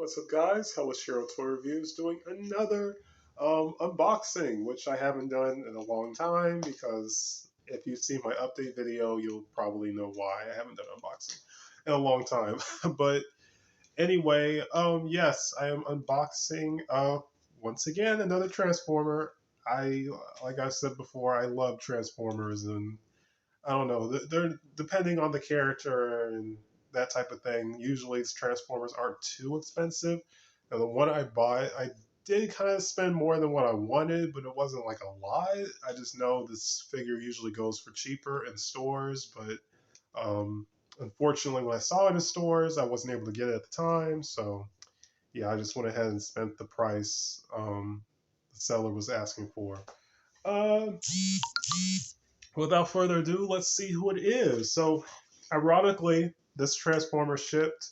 What's up, guys? Hellish Hero Toy Reviews doing another unboxing, which I haven't done in a long time because if you see my update video, you'll probably know why I haven't done unboxing in a long time. But anyway, yes, I am unboxing once again another Transformer. Like I said before, I love Transformers, and I don't know. They're depending on the character and that type of thing. Usually, its Transformers aren't too expensive. Now, the one I bought, I did kind of spend more than what I wanted, but it wasn't like a lot. I just know this figure usually goes for cheaper in stores, but um, unfortunately, when I saw it in stores, I wasn't able to get it at the time. So, yeah, I just went ahead and spent the price the seller was asking for. Uh, Without further ado, let's see who it is. So, ironically, this Transformer shipped.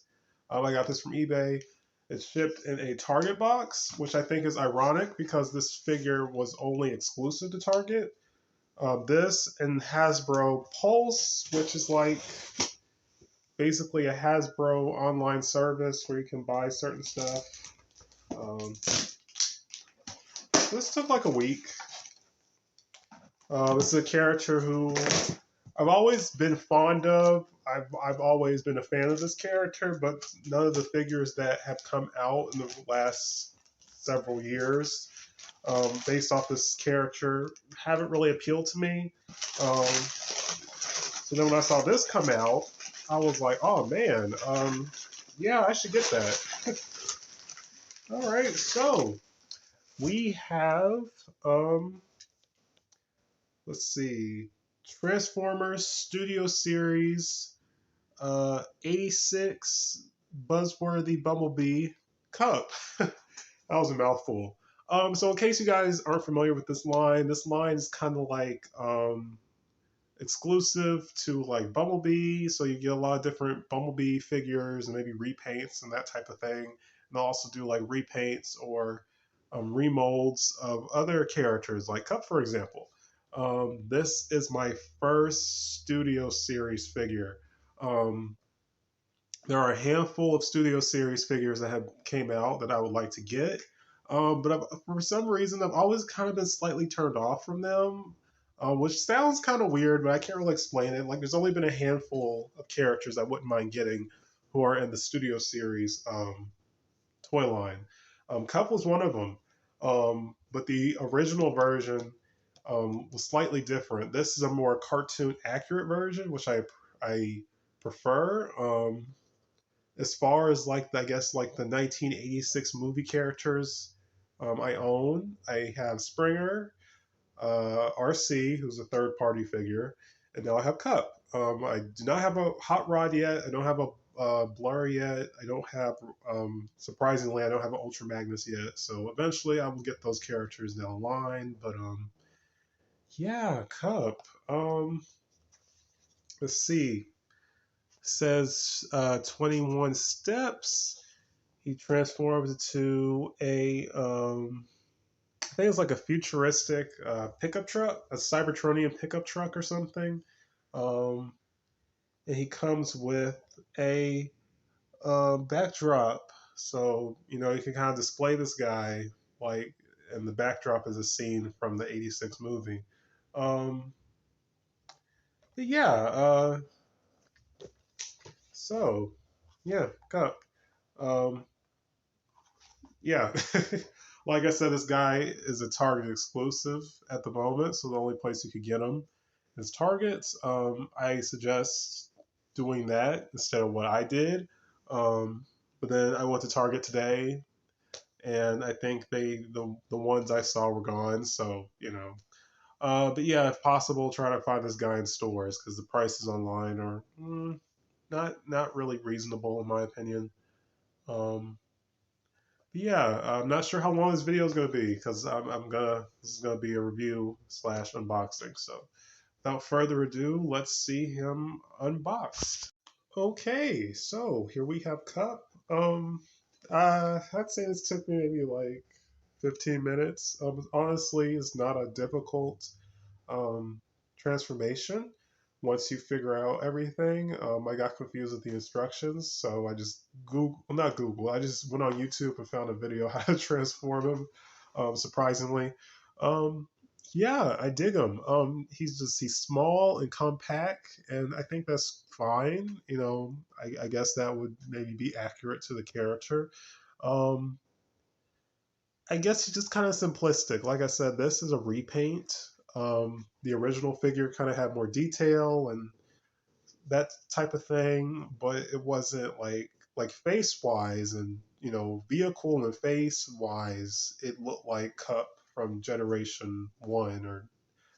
I got this from eBay. It's shipped in a Target box, which I think is ironic because this figure was only exclusive to Target. This and Hasbro Pulse, which is like basically a Hasbro online service where you can buy certain stuff. This took like a week. This is a character who I've always been fond of. I've always been a fan of this character, but none of the figures that have come out in the last several years, based off this character, haven't really appealed to me. So then when I saw this come out, I was like, oh man, yeah, I should get that. All right, so we have, let's see, Transformers Studio Series 86 Buzzworthy Bumblebee Cup. That was a mouthful. So in case you guys aren't familiar with this line is kind of like exclusive to like Bumblebee. So you get a lot of different Bumblebee figures and maybe repaints and that type of thing. And they'll also do like repaints or remolds of other characters, like Cup, for example. This is my first Studio Series figure. Um, there are a handful of Studio Series figures that have came out that I would like to get, but for some reason I've always kind of been slightly turned off from them, which sounds kind of weird, but I can't really explain it. Like, there's only been a handful of characters I wouldn't mind getting who are in the Studio Series toy line. Cup was one of them, but the original version was slightly different. This is a more cartoon accurate version, which I prefer. As far as like I guess like the 1986 movie characters, I own. I have Springer, RC, who's a third party figure, and now I have Cup. I do not have a Hot Rod yet. I don't have a Blur yet. I don't have, surprisingly, I don't have an Ultra Magnus yet. So eventually I will get those characters down the line. But yeah, Cup. Let's see. Says 21 steps. He transforms into a, I think it's like a futuristic pickup truck, a Cybertronian pickup truck or something. And he comes with a backdrop. So, you know, you can kind of display this guy, like, and the backdrop is a scene from the 86 movie. But yeah, so, yeah, Cup. Um, yeah. Like I said, this guy is a Target exclusive at the moment, so the only place you could get him is Target. I suggest doing that instead of what I did. But then I went to Target today, and I think the ones I saw were gone. So you know, but yeah, if possible, try to find this guy in stores because the prices online are not really reasonable in my opinion. Um, Yeah, I'm not sure how long this video is going to be because this is gonna be a review slash unboxing. So without further ado, let's see him unboxed. Okay, so here we have Cup. I'd say this took me maybe like 15 minutes. Honestly, it's not a difficult transformation. once you figure out everything. I got confused with the instructions, so I just Google, well, not Google, I just went on YouTube and found a video how to transform him. Surprisingly, um, yeah, I dig him. He's small and compact, and I think that's fine. I guess that would maybe be accurate to the character. Um, I guess he's just kind of simplistic. Like I said, this is a repaint. The original figure kind of had more detail and that type of thing, but it wasn't like face wise and vehicle and face wise. It looked like Cup from Generation One or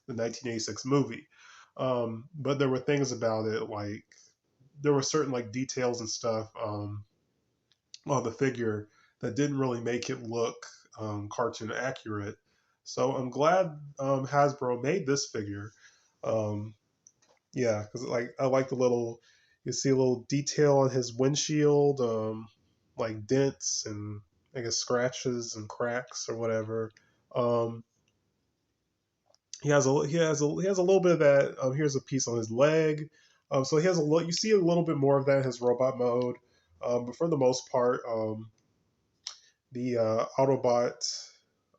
the 1986 movie. But there were things about it like there were certain like details and stuff on the figure that didn't really make it look cartoon accurate. So I'm glad Hasbro made this figure. Um, yeah, because like I like the little, you see a little detail on his windshield, like dents and I guess scratches and cracks or whatever. Um, he has a little bit of that. Here's a piece on his leg. So he has a little. You see a little bit more of that in his robot mode. But for the most part, the Autobot,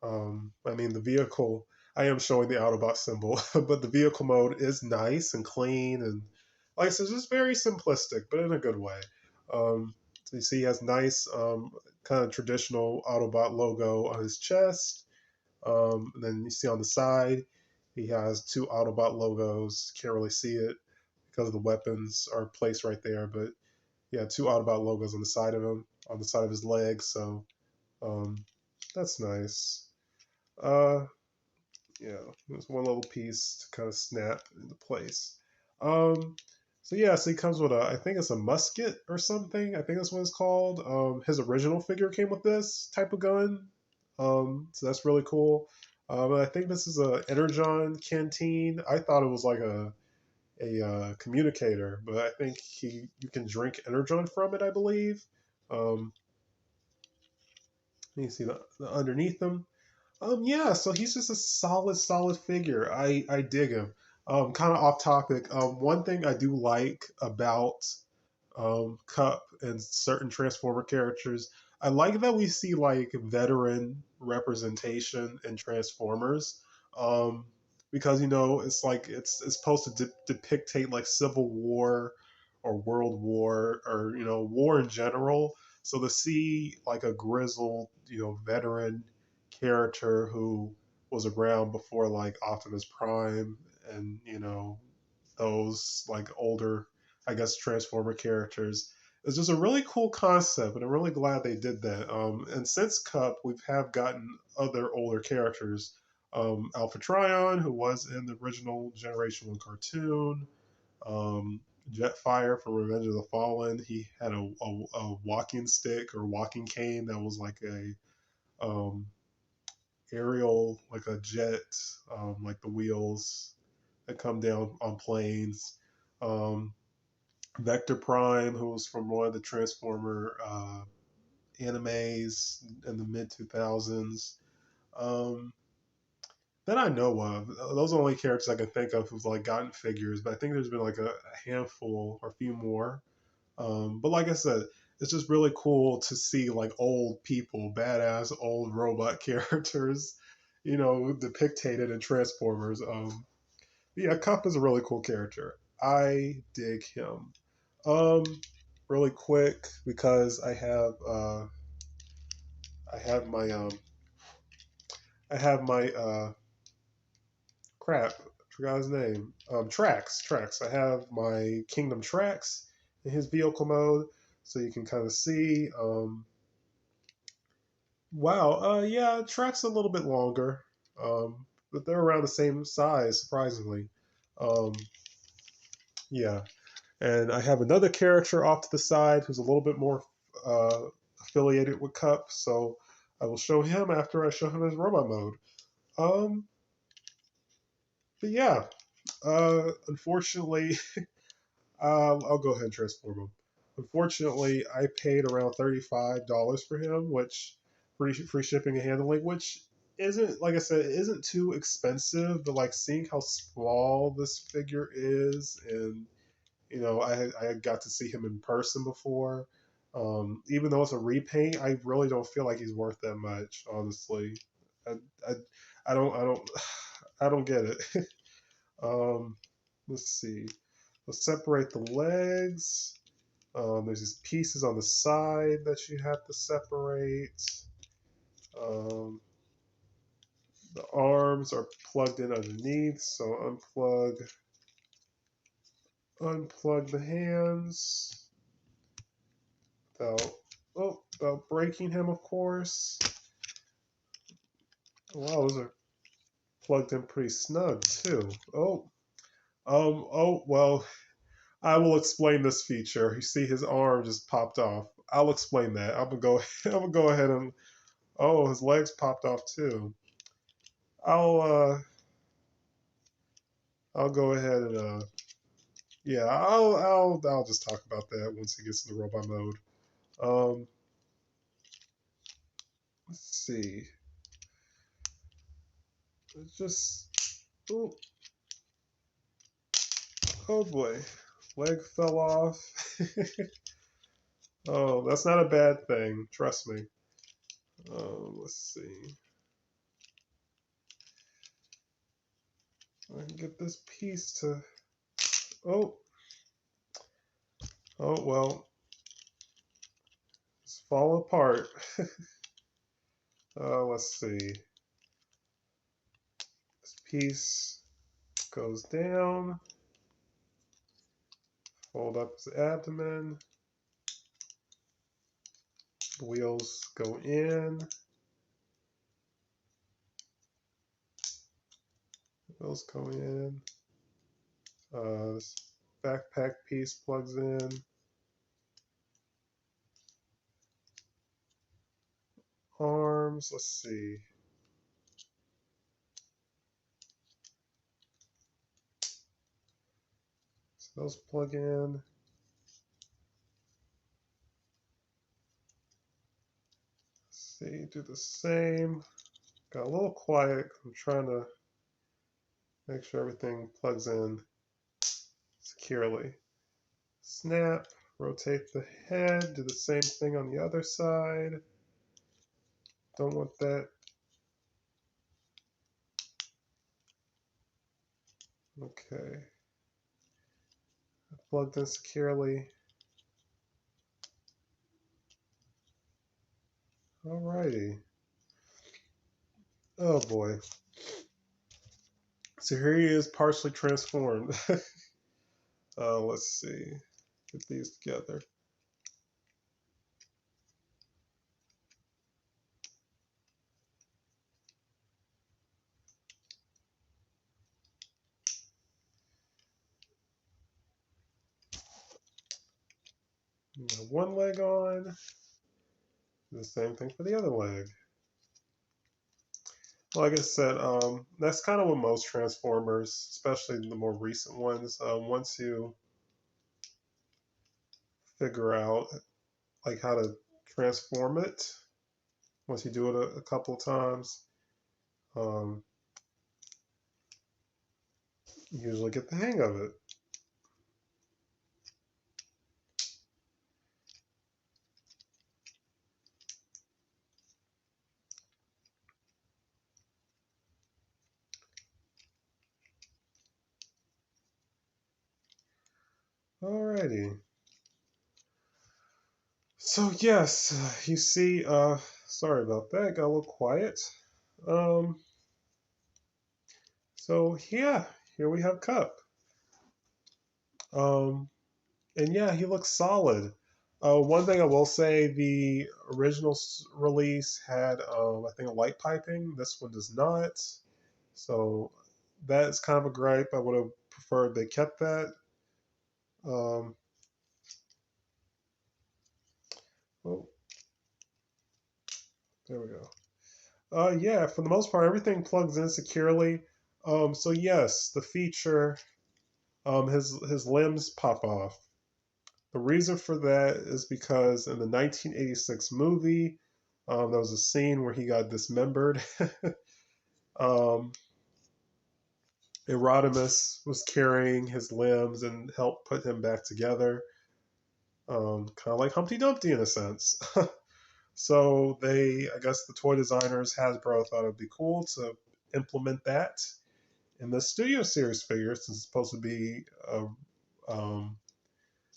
I mean, the vehicle, I am showing the Autobot symbol, but the vehicle mode is nice and clean. And like I said, it's just very simplistic, but in a good way. So you see, he has nice, kind of traditional Autobot logo on his chest. And then you see on the side, he has two Autobot logos. Can't really see it because the weapons are placed right there, but yeah, two Autobot logos on the side of him, on the side of his legs. So um, that's nice. Uh, yeah, there's one little piece to kind of snap into place. Um, so yeah, so he comes with I think it's a musket or something. I think that's what it's called. His original figure came with this type of gun. So that's really cool. I think this is a Energon canteen. I thought it was like a communicator, but I think you can drink Energon from it. I believe. Um, you see the underneath them. Yeah, so he's just a solid figure. I dig him. Kind of off topic. One thing I do like about Cup and certain Transformer characters, I like that we see like veteran representation in Transformers. Um, because it's like it's supposed to depictate like Civil War or World War or war in general. So to see like a grizzled veteran character who was around before like Optimus Prime and those like older, I guess, Transformer characters. It's just a really cool concept, and I'm really glad they did that. And since Cup, we've have gotten other older characters. Alpha Trion, who was in the original Generation One cartoon. Um, Jetfire from Revenge of the Fallen. He had a walking stick or walking cane that was like a um, aerial, like a jet, like the wheels that come down on planes. Um, Vector Prime, who was from one of the Transformer animes in the mid 2000s. Um, that I know of. Those are the only characters I can think of who've like gotten figures, but I think there's been like a handful or a few more. But like I said, it's just really cool to see like old people, badass old robot characters, depicted in Transformers. Yeah, Cup is a really cool character. I dig him. Um, Really quick because I have my I have my crap, forgot his name. Trax. I have my Kingdom Trax in his vehicle mode, so you can kind of see. Wow, yeah, Trax a little bit longer, but they're around the same size, surprisingly. Um, yeah, and I have another character off to the side who's a little bit more uh, affiliated with Cup, so I will show him after I show him his robot mode. Um, but yeah, unfortunately, I'll go ahead and transform him. Unfortunately, I paid around $35 for him, which free shipping and handling, which isn't, like I said, it isn't too expensive, but like seeing how small this figure is, and I got to see him in person before. Even though it's a repaint, I really don't feel like he's worth that much, honestly. I, I, I don't I don't get it. um, let's see. Let's separate the legs. There's these pieces on the side that you have to separate. Um, the arms are plugged in underneath, so unplug the hands without breaking him, of course. Wow, those are plugged in pretty snug too. Well, I will explain this feature. You see, his arm just popped off. I'll explain that. I'm gonna go. I'm gonna go ahead and. Oh, his legs popped off too. I'll uh, I'll go ahead and yeah, I'll just talk about that once he gets in the robot mode. Um, let's see. It's just oh, oh boy, leg fell off. Oh, that's not a bad thing. Trust me. Let's see. I can get this piece to. Oh, oh well. It's fall apart. Let's see. This piece goes down. Fold up his abdomen. The wheels go in. Wheels go in. This backpack piece plugs in. Arms, let's see. So those plug in. Let's see, do the same. Got a little quiet. I'm trying to make sure everything plugs in securely. Snap, rotate the head, do the same thing on the other side. Don't want that. Okay. Plugged in securely. Alrighty. Oh boy. So here he is, partially transformed. Let's see. Get these together. Now one leg on. The same thing for the other leg. Like I said, that's kind of what most Transformers, especially the more recent ones, once you figure out like how to transform it, once you do it a couple of times, um, you usually get the hang of it. Alrighty. So yes, you see, sorry about that, got a little quiet. Um, so yeah, here we have Cup. Um, and yeah, he looks solid. One thing I will say, the original release had, I think, a light piping. This one does not. So that is kind of a gripe. I would have preferred they kept that. Um, oh, there we go. Yeah, for the most part, everything plugs in securely. So yes, the feature, his limbs pop off. The reason for that is because in the 1986 movie, there was a scene where he got dismembered. Um, Erotimus was carrying his limbs and helped put him back together, kind of like Humpty Dumpty in a sense. So I guess the toy designers, Hasbro, thought it'd be cool to implement that in the Studio Series figure, since it's um,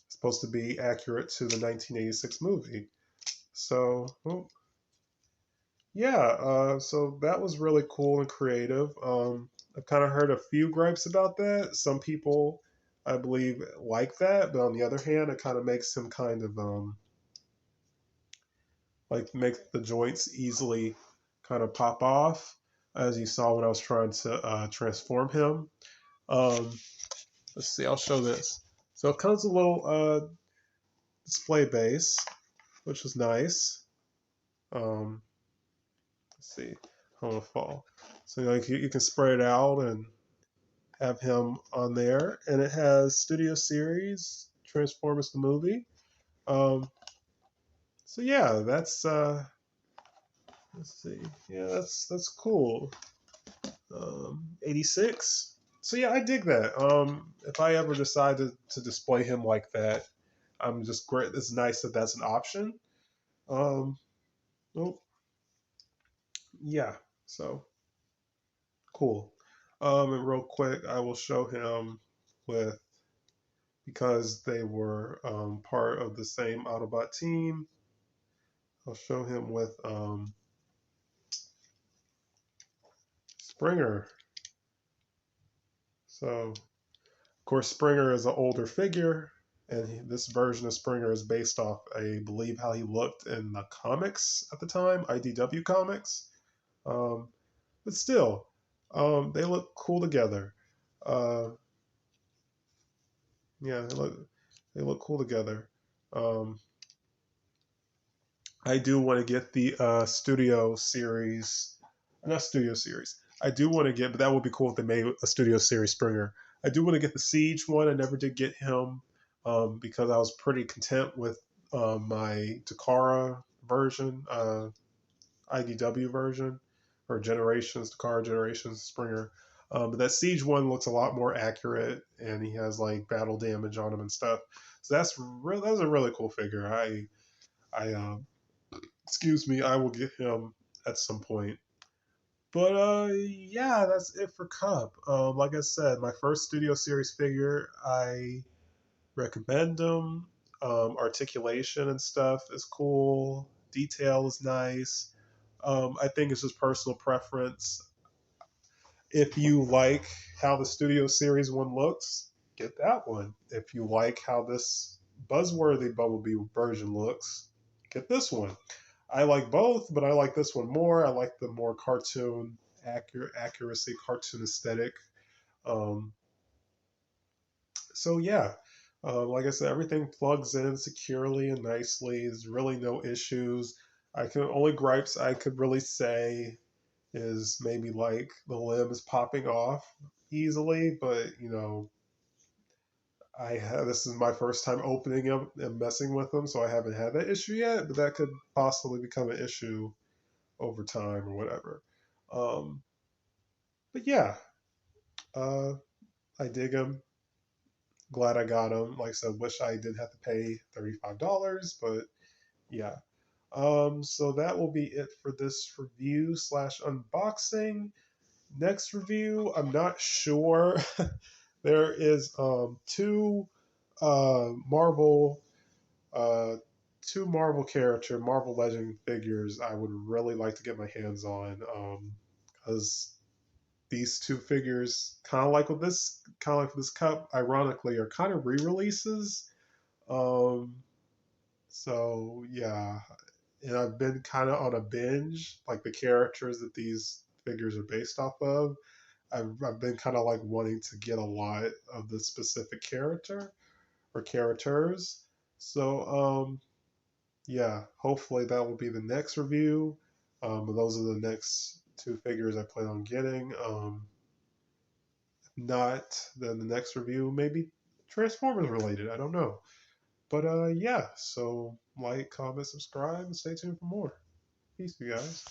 supposed to be accurate to the 1986 movie. So, well, yeah, so that was really cool and creative. I've kind of heard a few gripes about that. Some people, I believe, like that, but on the other hand, it kind of makes him kind of like make the joints easily kind of pop off, as you saw when I was trying to transform him. Um, let's see, I'll show this. So it comes with a little display base, which is nice. Um, let's see, I don't want to fall. So like you can spread it out and have him on there, and it has Studio Series Transformers the movie. Um, so yeah, that's let's see, yeah, that's cool. 86. So yeah, I dig that. If I ever decide to display him like that, I'm just great. It's nice that that's an option. Um, well, yeah, so cool. And real quick, I will show him with because they were part of the same Autobot team. I'll show him with Springer. So, of course, Springer is an older figure, and this version of Springer is based off, I believe, how he looked in the comics at the time, IDW comics. Um, but still, they look cool together. Uh, yeah, they look cool together. Um, I do want to get the Studio Series, not Studio Series. I do want to get, but that would be cool if they made a Studio Series Springer. I do want to get the Siege one. I never did get him because I was pretty content with my Takara version, IDW version, or Generations, Takara Generations Springer. But that Siege one looks a lot more accurate, and he has like battle damage on him and stuff. So that's a really cool figure. I excuse me, I will get him at some point. But yeah, that's it for Cup. Like I said, my first Studio Series figure, I recommend them. Articulation and stuff is cool. Detail is nice. I think it's just personal preference. If you like how the Studio Series one looks, get that one. If you like how this buzzworthy Bumblebee version looks, get this one. I like both, but I like this one more. I like the more cartoon accuracy, cartoon aesthetic. Um, so yeah, like I said, everything plugs in securely and nicely. There's really no issues. Only gripes I could really say is maybe like the limbs popping off easily, but this is my first time opening them and messing with them, so I haven't had that issue yet. But that could possibly become an issue over time or whatever. Um, but yeah, uh, I dig them. Glad I got them. Like I said, wish I didn't have to pay $35, but yeah. So that will be it for this review slash unboxing. Next review, I'm not sure. There is Marvel uh, two Marvel Legend figures I would really like to get my hands on. Because these two figures, kind of like with this cup, ironically, are kind of re-releases. Um, so yeah, and I've been kind of on a binge, like the characters that these figures are based off of. I've been kind of like wanting to get a lot of the specific character or characters. So yeah, hopefully that will be the next review. But those are the next two figures I plan on getting. Not then the next review maybe Transformers related. I don't know. But yeah, so like, comment, subscribe, and stay tuned for more. Peace, you guys.